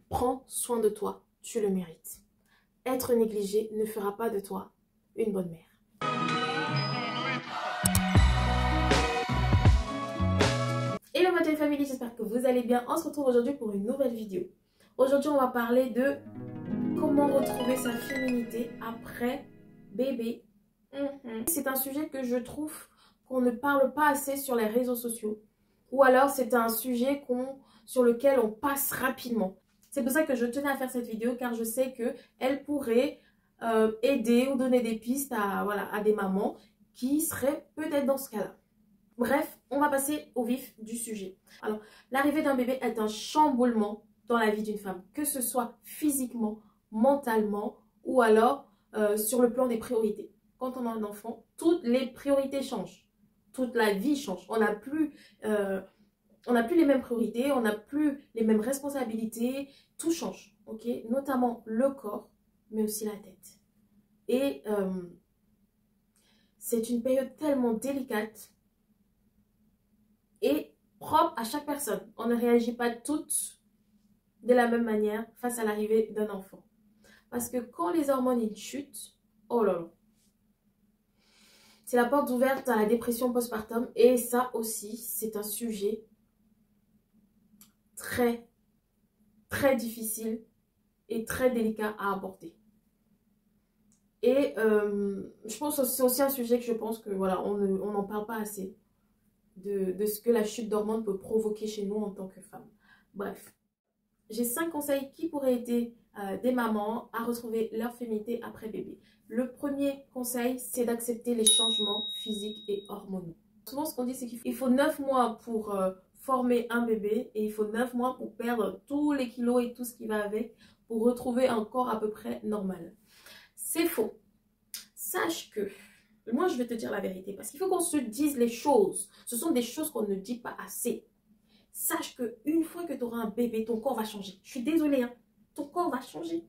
Prends soin de toi, tu le mérites. Être négligé ne fera pas de toi une bonne mère. Hello ma belle famille, j'espère que vous allez bien. On se retrouve aujourd'hui pour une nouvelle vidéo. Aujourd'hui, on va parler de comment retrouver sa féminité après bébé. C'est un sujet que je trouve qu'on ne parle pas assez sur les réseaux sociaux. Ou alors c'est un sujet sur lequel on passe rapidement. C'est pour ça que je tenais à faire cette vidéo, car je sais qu'elle pourrait aider ou donner des pistes à des mamans qui seraient peut-être dans ce cas-là. Bref, on va passer au vif du sujet. Alors, l'arrivée d'un bébé est un chamboulement dans la vie d'une femme, que ce soit physiquement, mentalement ou alors sur le plan des priorités. Quand on a un enfant, toutes les priorités changent. Toute la vie change. On n'a plus les mêmes priorités, on n'a plus les mêmes responsabilités, tout change, ok? Notamment le corps, mais aussi la tête. Et c'est une période tellement délicate et propre à chaque personne. On ne réagit pas toutes de la même manière face à l'arrivée d'un enfant. Parce que quand les hormones chutent, oh là là, c'est la porte ouverte à la dépression postpartum. Et ça aussi, c'est un sujet très, très difficile et très délicat à aborder. Et je pense que c'est aussi un sujet que je pense que voilà, on n'en parle pas assez de ce que la chute d'hormones peut provoquer chez nous en tant que femme. Bref, j'ai 5 conseils qui pourraient aider des mamans à retrouver leur féminité après bébé. Le premier conseil, c'est d'accepter les changements physiques et hormonaux. Souvent, ce qu'on dit, c'est qu'il faut 9 mois pour former un bébé et il faut 9 mois pour perdre tous les kilos et tout ce qui va avec pour retrouver un corps à peu près normal. C'est faux. Sache que, moi je vais te dire la vérité parce qu'il faut qu'on se dise les choses. Ce sont des choses qu'on ne dit pas assez. Sache qu'une fois que tu auras un bébé, ton corps va changer. Je suis désolée, hein. Ton corps va changer.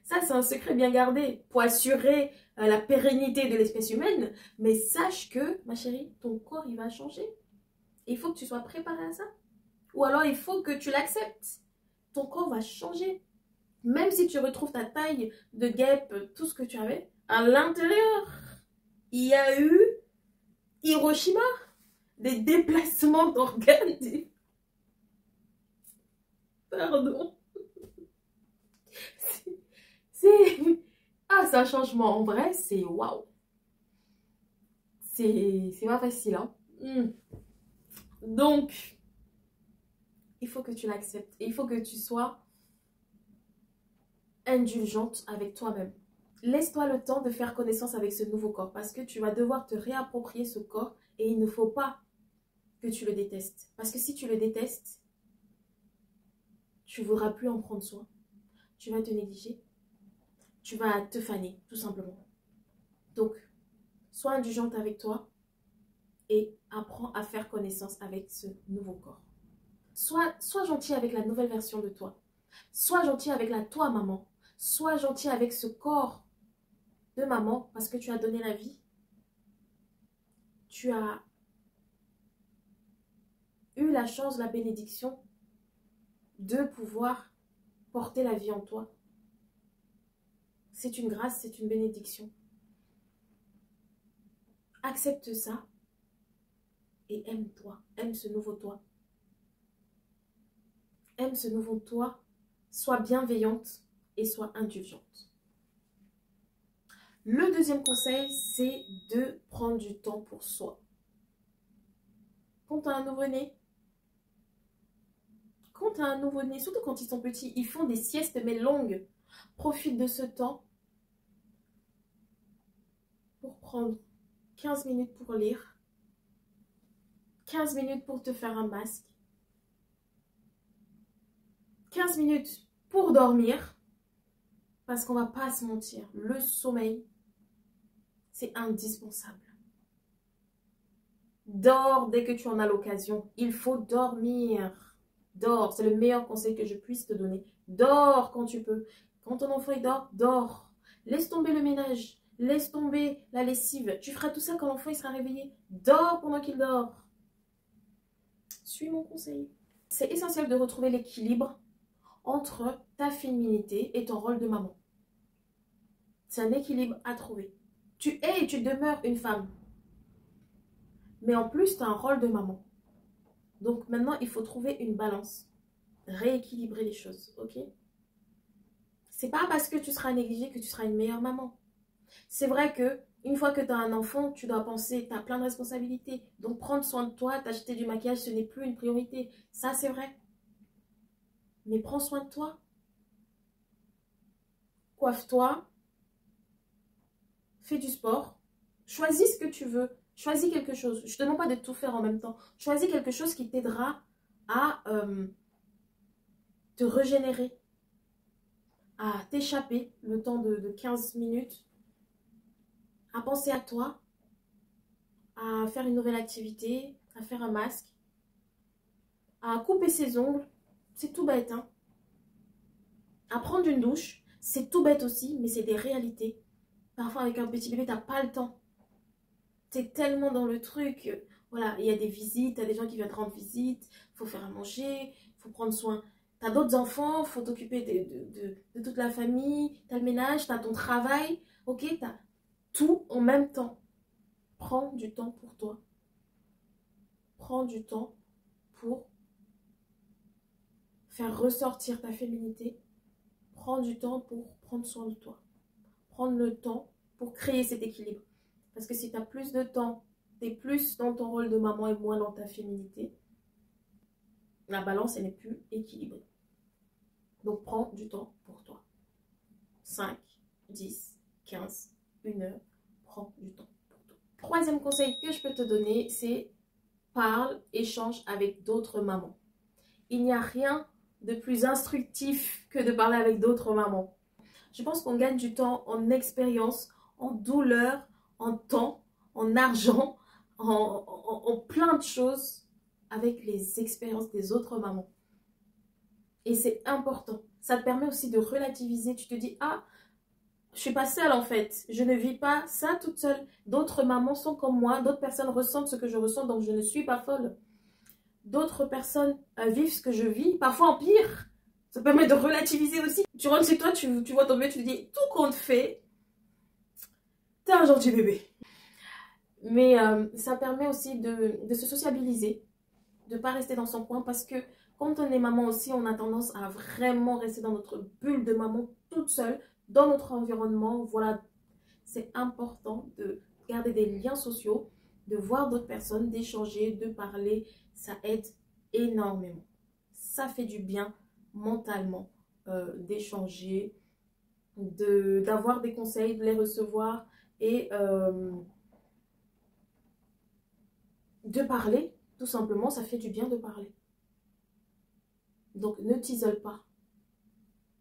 Ça, c'est un secret bien gardé pour assurer la pérennité de l'espèce humaine. Mais sache que, ma chérie, ton corps, il va changer. Et il faut que tu sois préparée à ça. Ou alors, il faut que tu l'acceptes. Ton corps va changer. Même si tu retrouves ta taille de guêpe, tout ce que tu avais, à l'intérieur, il y a eu Hiroshima, des déplacements d'organes. Pardon. C'est un changement. En vrai, c'est waouh. C'est pas facile, hein. Donc, il faut que tu l'acceptes. Et il faut que tu sois indulgente avec toi-même. Laisse-toi le temps de faire connaissance avec ce nouveau corps parce que tu vas devoir te réapproprier ce corps et il ne faut pas que tu le détestes. Parce que si tu le détestes, tu ne voudras plus en prendre soin. Tu vas te négliger. Tu vas te faner, tout simplement. Donc, sois indulgente avec toi et apprends à faire connaissance avec ce nouveau corps. Sois gentil avec la nouvelle version de toi. Sois gentil avec la toi maman. Sois gentil avec ce corps de maman parce que tu as donné la vie. Tu as eu la chance, la bénédiction de pouvoir porter la vie en toi. C'est une grâce, c'est une bénédiction. Accepte ça et aime-toi, aime ce nouveau toi. Aime ce nouveau toi, sois bienveillante et sois indulgente. Le deuxième conseil, c'est de prendre du temps pour soi. Quand tu as un nouveau-né, surtout quand ils sont petits, ils font des siestes mais longues. Profite de ce temps pour prendre 15 minutes pour lire, 15 minutes pour te faire un masque, 15 minutes pour dormir, parce qu'on va pas se mentir, le sommeil, c'est indispensable. Dors dès que tu en as l'occasion. Il faut dormir. Dors, c'est le meilleur conseil que je puisse te donner. Dors quand tu peux. Quand ton enfant dort, dors. Laisse tomber le ménage. Laisse tomber la lessive. Tu feras tout ça quand l'enfant sera réveillé. Dors pendant qu'il dort. Suis mon conseil. C'est essentiel de retrouver l'équilibre entre ta féminité et ton rôle de maman. C'est un équilibre à trouver. Tu es et tu demeures une femme. Mais en plus, tu as un rôle de maman. Donc maintenant, il faut trouver une balance. Rééquilibrer les choses, ok? C'est pas parce que tu seras négligée que tu seras une meilleure maman. C'est vrai que une fois que tu as un enfant, tu dois penser, tu as plein de responsabilités. Donc prendre soin de toi, t'acheter du maquillage, ce n'est plus une priorité. Ça, c'est vrai. Mais prends soin de toi. Coiffe-toi. Fais du sport. Choisis ce que tu veux. Choisis quelque chose. Je ne te demande pas de tout faire en même temps. Choisis quelque chose qui t'aidera à te régénérer, à t'échapper le temps de 15 minutes, à penser à toi, à faire une nouvelle activité, à faire un masque, à couper ses ongles. C'est tout bête, hein. À prendre une douche, c'est tout bête aussi, mais c'est des réalités. Parfois, avec un petit bébé, tu n'as pas le temps. Tu es tellement dans le truc. Voilà, il y a des visites, tu as des gens qui viennent te rendre visite, il faut faire à manger, il faut prendre soin. Tu as d'autres enfants, il faut t'occuper de toute la famille, tu as le ménage, tu as ton travail. Ok, tu as tout en même temps. Prends du temps pour toi. Prends du temps pour faire ressortir ta féminité. Prends du temps pour prendre soin de toi. Prendre le temps pour créer cet équilibre. Parce que si tu as plus de temps, tu es plus dans ton rôle de maman et moins dans ta féminité, la balance, elle n'est plus équilibrée. Donc, prends du temps pour toi. 5, 10, 15, 1 heure, prends du temps pour toi. Troisième conseil que je peux te donner, c'est parle, échange avec d'autres mamans. Il n'y a rien de plus instructif que de parler avec d'autres mamans. Je pense qu'on gagne du temps en expérience, en douleur, en temps, en argent, en plein de choses avec les expériences des autres mamans. Et c'est important. Ça te permet aussi de relativiser. Tu te dis, ah, je suis pas seule en fait. Je ne vis pas ça toute seule. D'autres mamans sont comme moi. D'autres personnes ressentent ce que je ressens, donc je ne suis pas folle. D'autres personnes vivent ce que je vis, parfois en pire. Ça permet de relativiser aussi. Tu rentres chez toi, tu vois ton bébé, tu te dis, tout compte fait, t'es un gentil bébé. Mais ça permet aussi de se sociabiliser, de ne pas rester dans son coin, parce que quand on est maman aussi, on a tendance à vraiment rester dans notre bulle de maman toute seule, dans notre environnement. Voilà, c'est important de garder des liens sociaux, de voir d'autres personnes, d'échanger, de parler. Ça aide énormément. Ça fait du bien mentalement d'échanger, d'avoir des conseils, de les recevoir et de parler. Tout simplement, ça fait du bien de parler. Donc, ne t'isole pas.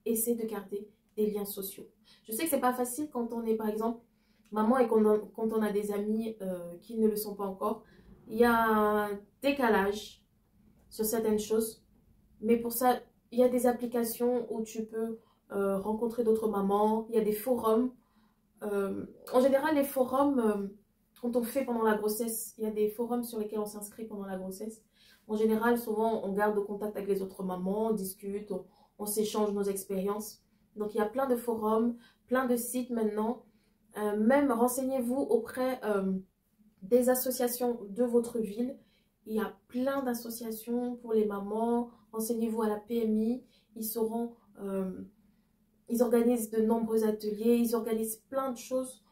Essaie de garder des liens sociaux. Je sais que c'est pas facile quand on est, par exemple, maman et quand on a des amis qui ne le sont pas encore. Il y a un décalage sur certaines choses. Mais pour ça, il y a des applications où tu peux rencontrer d'autres mamans. Il y a des forums. En général, les forums, quand on fait pendant la grossesse, il y a des forums sur lesquels on s'inscrit pendant la grossesse. En général, souvent, on garde contact avec les autres mamans, on discute, on s'échange nos expériences. Donc, il y a plein de forums, plein de sites maintenant. Même renseignez-vous auprès des associations de votre ville. Il y a plein d'associations pour les mamans. Renseignez-vous à la PMI. Ils organisent de nombreux ateliers. Ils organisent plein de choses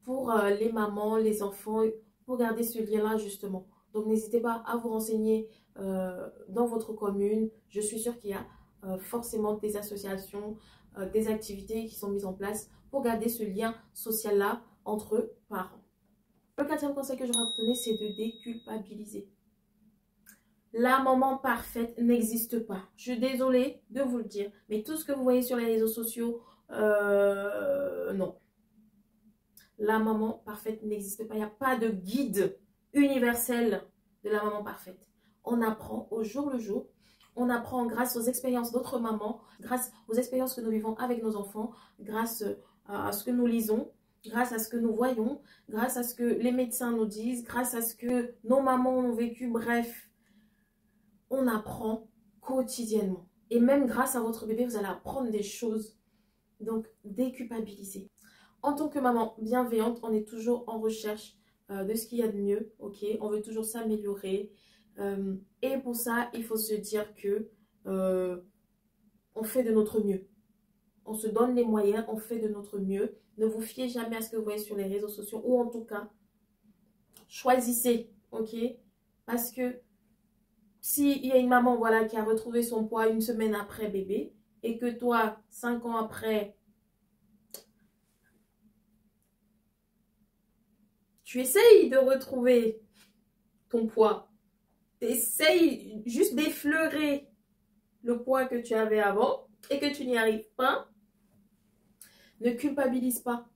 pour les mamans, les enfants, pour garder ce lien-là justement. Donc n'hésitez pas à vous renseigner dans votre commune. Je suis sûre qu'il y a forcément des associations, des activités qui sont mises en place pour garder ce lien social-là entre parents. Le quatrième conseil que j'aurais à vous donner, c'est de déculpabiliser. La maman parfaite n'existe pas. Je suis désolée de vous le dire, mais tout ce que vous voyez sur les réseaux sociaux, non. La maman parfaite n'existe pas. Il n'y a pas de guide universel de la maman parfaite. On apprend au jour le jour. On apprend grâce aux expériences d'autres mamans, grâce aux expériences que nous vivons avec nos enfants, grâce à ce que nous lisons, grâce à ce que nous voyons, grâce à ce que les médecins nous disent, grâce à ce que nos mamans ont vécu. Bref, on apprend quotidiennement. Et même grâce à votre bébé, vous allez apprendre des choses. Donc, déculpabilisez. En tant que maman bienveillante, on est toujours en recherche de ce qu'il y a de mieux. Ok, on veut toujours s'améliorer. Et pour ça, il faut se dire que on fait de notre mieux. On se donne les moyens, on fait de notre mieux. Ne vous fiez jamais à ce que vous voyez sur les réseaux sociaux. Ou en tout cas, choisissez. Ok, parce que s'il y a une maman voilà, qui a retrouvé son poids une semaine après bébé, et que toi, 5 ans après, tu essayes de retrouver ton poids, tu essayes juste d'effleurer le poids que tu avais avant et que tu n'y arrives pas, ne culpabilise pas.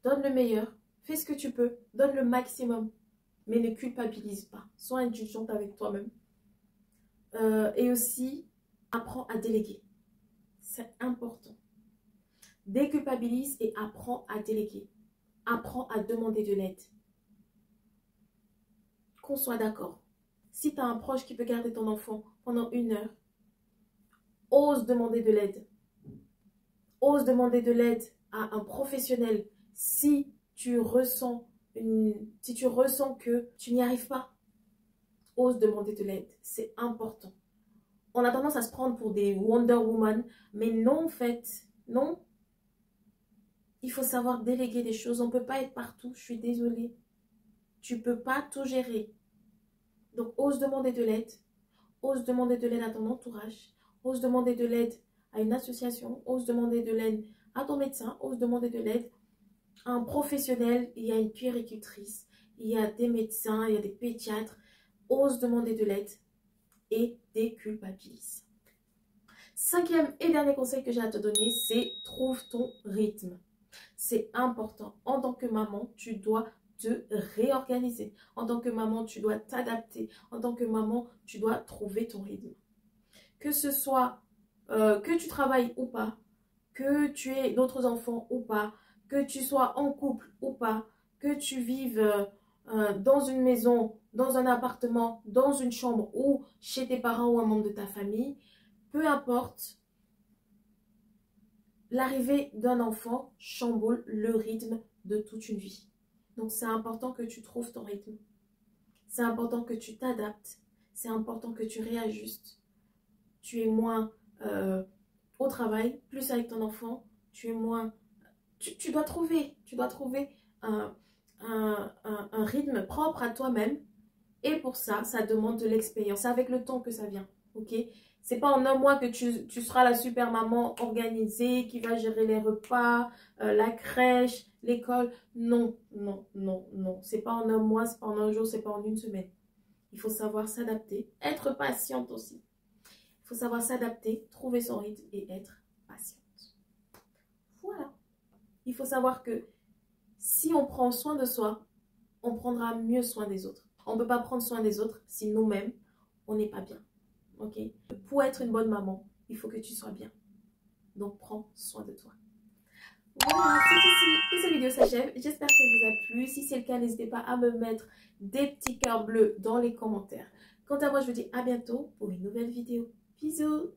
Donne le meilleur, fais ce que tu peux, donne le maximum, mais ne culpabilise pas. Sois indulgente avec toi-même. Et aussi, apprends à déléguer. C'est important. Déculpabilise et apprends à déléguer. Apprends à demander de l'aide. Qu'on soit d'accord. Si tu as un proche qui peut garder ton enfant pendant 1 heure, ose demander de l'aide. Ose demander de l'aide à un professionnel si tu ressens que tu n'y arrives pas. Ose demander de l'aide. C'est important. On a tendance à se prendre pour des Wonder Woman, mais non en fait. Non. Il faut savoir déléguer des choses. On ne peut pas être partout. Je suis désolée. Tu ne peux pas tout gérer. Donc, ose demander de l'aide. Ose demander de l'aide à ton entourage. Ose demander de l'aide à une association. Ose demander de l'aide à ton médecin. Ose demander de l'aide à un professionnel. Il y a une puéricultrice. Il y a des médecins. Il y a des pédiatres. Ose demander de l'aide et déculpabilise. 5e et dernier conseil que j'ai à te donner, c'est trouve ton rythme. C'est important. En tant que maman, tu dois te réorganiser. En tant que maman, tu dois t'adapter. En tant que maman, tu dois trouver ton rythme. Que ce soit que tu travailles ou pas, que tu aies d'autres enfants ou pas, que tu sois en couple ou pas, que tu vives dans une maison, dans un appartement, dans une chambre ou chez tes parents ou un membre de ta famille, peu importe, l'arrivée d'un enfant chamboule le rythme de toute une vie. Donc, c'est important que tu trouves ton rythme. C'est important que tu t'adaptes. C'est important que tu réajustes. Tu es moins au travail, plus avec ton enfant. Tu es moins... Tu dois trouver un rythme propre à toi-même. Et pour ça, ça demande de l'expérience. C'est avec le temps que ça vient. Ok? C'est pas en 1 mois que tu seras la super maman organisée qui va gérer les repas, la crèche, l'école. Non, non, non, non. C'est pas en 1 mois, c'est pas en 1 jour, c'est pas en 1 semaine. Il faut savoir s'adapter, être patiente aussi. Il faut savoir s'adapter, trouver son rythme et être patiente. Voilà. Il faut savoir que si on prend soin de soi, on prendra mieux soin des autres. On ne peut pas prendre soin des autres si nous-mêmes, on n'est pas bien. Ok? Pour être une bonne maman, il faut que tu sois bien. Donc, prends soin de toi. Voilà, c'est ici que cette vidéo s'achève. J'espère qu'elle vous a plu. Si c'est le cas, n'hésitez pas à me mettre des petits cœurs bleus dans les commentaires. Quant à moi, je vous dis à bientôt pour une nouvelle vidéo. Bisous!